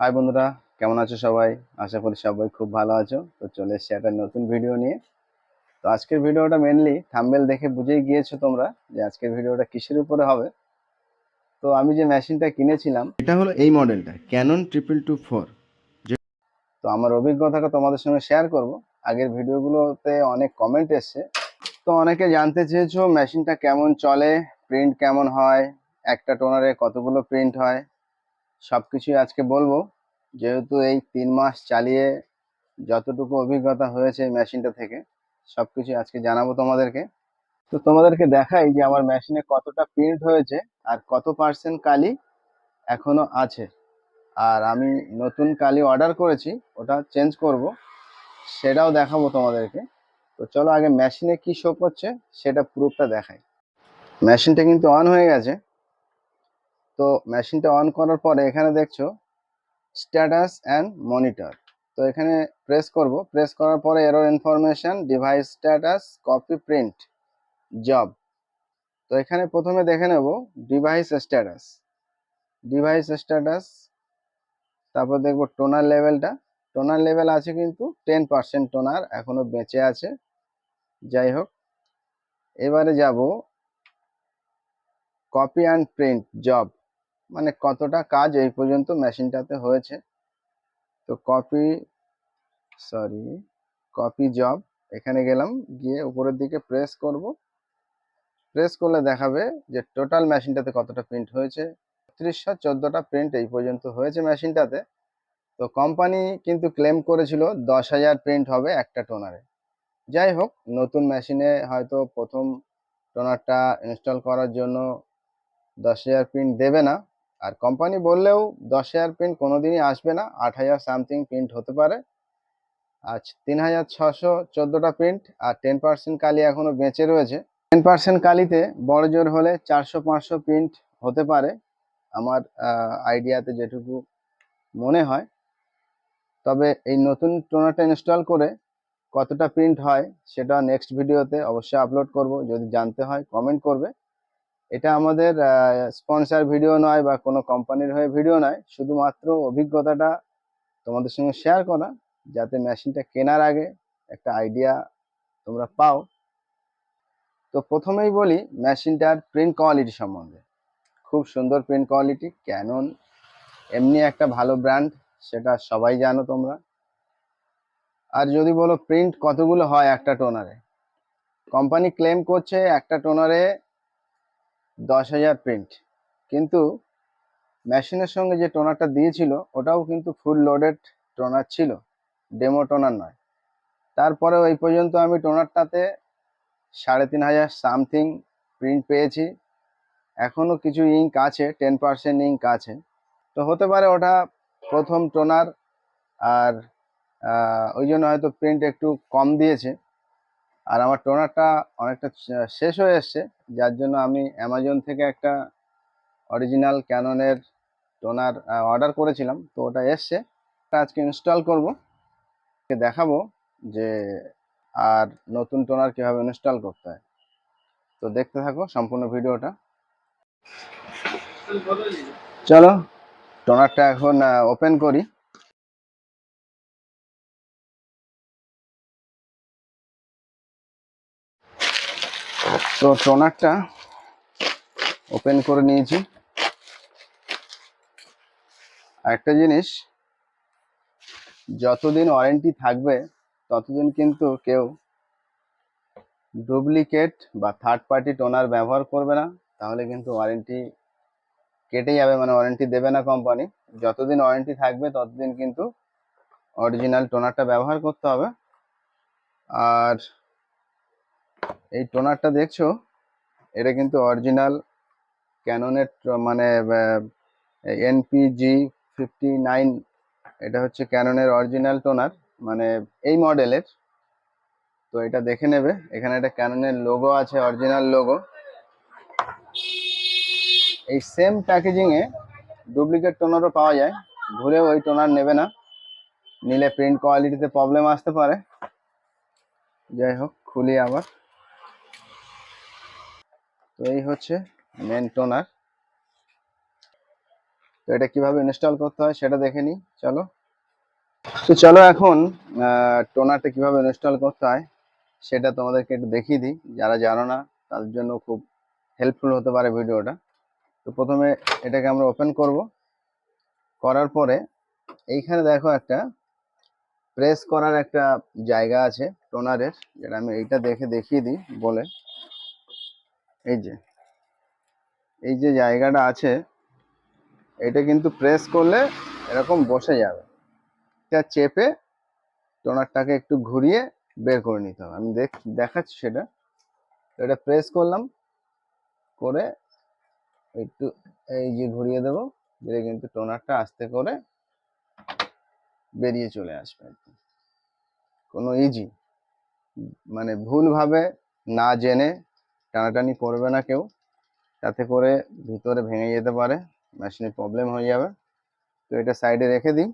High বন্ধুরা, কেমন আছো সবাই? আশা করি সবাই খুব ভালো আছো। তো চলে এসেছি একটা নতুন ভিডিও নিয়ে। তো আজকের ভিডিওটা মেনলি থাম্বনেল দেখে বুঝেই গিয়েছো তোমরা যে আজকের ভিডিওটা কিসের উপরে হবে। তো আমি যে মেশিনটা কিনেছিলাম এটা হলো এই মডেলটা ক্যানন 2224। তো আমার অভিজ্ঞতাটা তোমাদের সঙ্গে শেয়ার করব। আগের ভিডিওগুলোতে অনেক কমেন্ট এসছে, তো অনেকে জানতে চেয়েছো মেশিনটা কেমন চলে, প্রিন্ট কেমন হয়, একটা টোনারে কতগুলো প্রিন্ট হয়, সব কিছুই আজকে বলবো। যেহেতু এই 3 মাস চালিয়ে যতটুকু অভিজ্ঞতা হয়েছে এই মেশিনটা থেকে সবকিছু আজকে জানাবো তোমাদেরকে। তো তোমাদেরকে দেখাই যে আমার মেশিনে কতটা প্রিন্ট হয়েছে আর কত পার্সেন্ট কালি এখনো আছে। আর আমি নতুন কালি অর্ডার করেছি, ওটা চেঞ্জ করব, সেটাও দেখাবো তোমাদেরকে। তো চলো আগে মেশিনে কি শো করছে সেটা প্রুফটা দেখাই। মেশিনটা কিন্তু অন হয়ে গেছে। তো মেশিনটা অন করার পরে এখানে দেখছো স্ট্যাটাস অ্যান্ড মনিটর। তো এখানে প্রেস করব, প্রেস করার পরে error information, device status, copy, print, job. তো এখানে প্রথমে দেখে নেব ডিভাইস স্ট্যাটাস। ডিভাইস স্ট্যাটাস, তারপর দেখব টোনার লেভেলটা। টোনার লেভেল আছে কিন্তু 10% টোনার এখনো বেঁচে আছে। যাই হোক, এবারে যাব কপি অ্যান্ড প্রিন্ট জব, মানে কতটা কাজ এই পর্যন্ত মেশিনটাতে হয়েছে। তো কপি জব, এখানে গেলাম, গিয়ে উপরের দিকে প্রেস করব। প্রেস করলে দেখাবে যে টোটাল মেশিনটাতে কতটা প্রিন্ট হয়েছে। ৩০১৪টা প্রিন্ট এই পর্যন্ত হয়েছে মেশিনটাতে। তো কোম্পানি কিন্তু ক্লেম করেছিল ১০,০০০ প্রিন্ট হবে একটা টোনারে। যাই হোক, নতুন মেশিনে হয়তো প্রথম টোনারটা ইনস্টল করার জন্য ১০,০০০ প্রিন্ট দেবে না। আর কোম্পানি বললেও ১০,০০০ প্রিন্ট কোনোদিনই আসবে না, ৮,০০০ সামথিং প্রিন্ট হতে পারে। আজ ৩,৬১৪টা প্রিন্ট আর 10% কালি এখনো বেঁচে রয়েছে। 10% কালিতে বড় জোর হলে ৪০০-৫০০ প্রিন্ট হতে পারে আমার আইডিয়াতে যেটুকু মনে হয়। তবে এই নতুন টোনারটা ইনস্টল করে কতটা প্রিন্ট হয় সেটা নেক্সট ভিডিওতে অবশ্যই আপলোড করব। যদি জানতে হয় কমেন্ট করবে। এটা আমাদের স্পন্সর ভিডিও নয় বা কোনো কোম্পানির হয়ে ভিডিও নয়, শুধুমাত্র অভিজ্ঞতাটা তোমাদের সঙ্গে শেয়ার করা, যাতে মেশিনটা কেনার আগে একটা আইডিয়া তোমরা পাও। তো প্রথমেই বলি মেশিনটার প্রিন্ট কোয়ালিটি সম্বন্ধে। খুব সুন্দর প্রিন্ট কোয়ালিটি। ক্যানন এমনি একটা ভালো ব্র্যান্ড, সেটা সবাই জানো তোমরা। আর যদি বলো প্রিন্ট কতগুলো হয় একটা টোনারে, কোম্পানি ক্লেম করছে একটা টোনারে ১০,০০০ প্রিন্ট, কিন্তু মেশিনের সঙ্গে যে টোনারটা দিয়েছিল ওটাও কিন্তু ফুল লোডেড টোনার ছিল, ডেমো টোনার নয়। তারপরেও এই পর্যন্ত আমি টোনারটাতে ৩,৫০০ সামথিং প্রিন্ট পেয়েছি। এখনো কিছু ইঙ্ক আছে, 10% ইঙ্ক আছে। তো হতে পারে ওটা প্রথম টোনার, আর ওই জন্য হয়তো প্রিন্ট একটু কম দিয়েছে। আর আমার টোনারটা অনেকটা শেষ হয়ে এসছে, যার জন্য আমি অ্যামাজন থেকে একটা অরিজিনাল ক্যাননের টোনার অর্ডার করেছিলাম। তো ওটা এসছে, আজকে ইনস্টল করব, দেখাবো যে আর নতুন টোনার কীভাবে ইনস্টল করতে হয়। তো দেখতে থাকো সম্পূর্ণ ভিডিওটা। চলো টোনারটা এখন ওপেন করি। তো টোনারটা ওপেন করে নিয়েছি। একটা জিনিস, যতদিন ওয়ারেন্টি থাকবে ততদিন কিন্তু কেউ ডুপ্লিকেট বা থার্ড পার্টি টোনার ব্যবহার করবে না, তাহলে কিন্তু ওয়ারেন্টি কেটে যাবে, মানে ওয়ারেন্টি দেবে না কোম্পানি। যতদিন ওয়ারেন্টি থাকবে ততদিন কিন্তু অরিজিনাল টোনারটা ব্যবহার করতে হবে। আর এই টোনারটা দেখছো, এটা কিন্তু অরিজিনাল ক্যাননের, মানে NPG59, এটা হচ্ছে ক্যাননের অরিজিনাল টোনার, মানে এই মডেলের। তো এটা দেখে নেবে, এখানে একটা ক্যাননের লোগো আছে, অরিজিনাল লোগো। এই সেম প্যাকেজিংয়ে ডুপ্লিকেট টোনারও পাওয়া যায়, ঘুরেও ওই টোনার নেবে না, নিলে প্রিন্ট কোয়ালিটিতে প্রবলেম আসতে পারে। যাই হোক, খুলি আবার। তো এই হচ্ছে মেন টোনার। তো এটা কিভাবে ইনস্টল করতে হয় সেটা দেখে নিই, চলো। তো চলো এখন টোনারটা কিভাবে ইনস্টল করতে হয় সেটা তোমাদেরকে একটু দেখিয়ে দিই, যারা জানো না তাদের জন্য খুব হেল্পফুল হতে পারে ভিডিওটা। তো প্রথমে এটাকে আমরা ওপেন করব, করার পরে এইখানে দেখো একটা প্রেস করার একটা জায়গা আছে টোনারের, যেটা আমি এইটা দেখে দেখিয়ে দিই বলে। এই যে এই যে জায়গাটা আছে, এটা কিন্তু প্রেস করলে এরকম বসে যাবে। এটা চেপে টোনারটাকে একটু ঘুরিয়ে বের করে নিতে হবে। আমি দেখাচ্ছি সেটা। এটা প্রেস করলাম, করে একটু এই যে ঘুরিয়ে দেবো, দিলে কিন্তু টোনারটা আস্তে করে বেরিয়ে চলে আসবে। কোনো ইজি, মানে ভুলভাবে না জেনে টানাটানি করবে না কেউ, তাতে করে ভিতরে ভেঙে যেতে পারে, মেশিনে প্রবলেম হয়ে যাবে। তো এটা সাইডে রেখে দিই,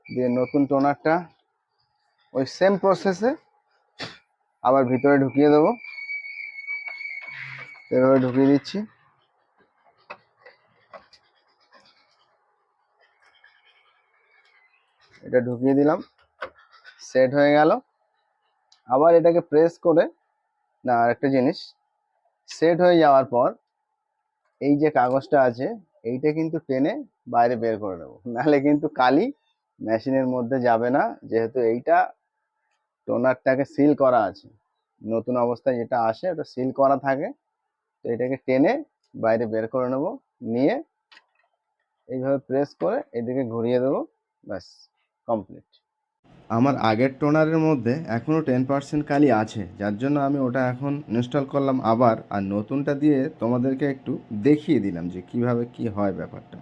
দিয়ে নতুন টোনারটা ওই সেম প্রসেসে আবার ভিতরে ঢুকিয়ে দেবো। এভাবে ঢুকিয়ে দিচ্ছি। এটা ঢুকিয়ে দিলাম, সেট হয়ে গেল। আবার এটাকে প্রেস করে, না আরেকটা জিনিস, সেট হয়ে যাওয়ার পর এই যে কাগজটা আছে এইটা কিন্তু টেনে বাইরে বের করে নেবো, নাহলে কিন্তু কালি মেশিনের মধ্যে যাবে না, যেহেতু এইটা টোনারটাকে সিল করা আছে। নতুন অবস্থায় যেটা আসে ওটা সিল করা থাকে। তো এটাকে টেনে বাইরে বের করে নেব, নিয়ে এইভাবে প্রেস করে এদিকে ঘুরিয়ে দেবো, ব্যাস কমপ্লিট। আমার আগের টোনারের মধ্যে এখনও 10% কালি আছে, যার জন্য আমি ওটা এখন ইনস্টল করলাম আবার, আর নতুনটা দিয়ে তোমাদেরকে একটু দেখিয়ে দিলাম যে কিভাবে কি হয় ব্যাপারটা।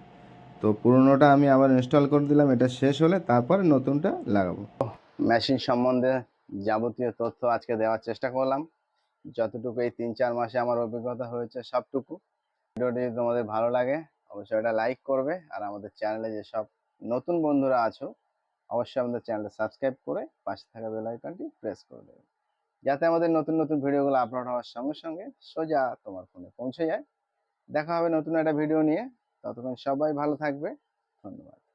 তো পুরোনোটা আমি আবার ইনস্টল করে দিলাম, এটা শেষ হলে তারপরে নতুনটা লাগাবো। মেশিন সম্বন্ধে যাবতীয় তথ্য আজকে দেওয়ার চেষ্টা করলাম, যতটুকু এই 3-4 মাসে আমার অভিজ্ঞতা হয়েছে সবটুকু। ভিডিওটি যদি তোমাদের ভালো লাগে অবশ্যই এটা লাইক করবে, আর আমাদের চ্যানেলে যেসব নতুন বন্ধুরা আছো অবশ্যই আমাদের চ্যানেলটা সাবস্ক্রাইব করে পাশে থাকা বেল আইকনটি প্রেস করে দেবে, যাতে আমাদের নতুন নতুন ভিডিওগুলো আপলোড হওয়ার সঙ্গে সঙ্গে সোজা তোমার ফোনে পৌঁছে যায়। দেখা হবে নতুন একটা ভিডিও নিয়ে, ততক্ষণ সবাই ভালো থাকবে, ধন্যবাদ।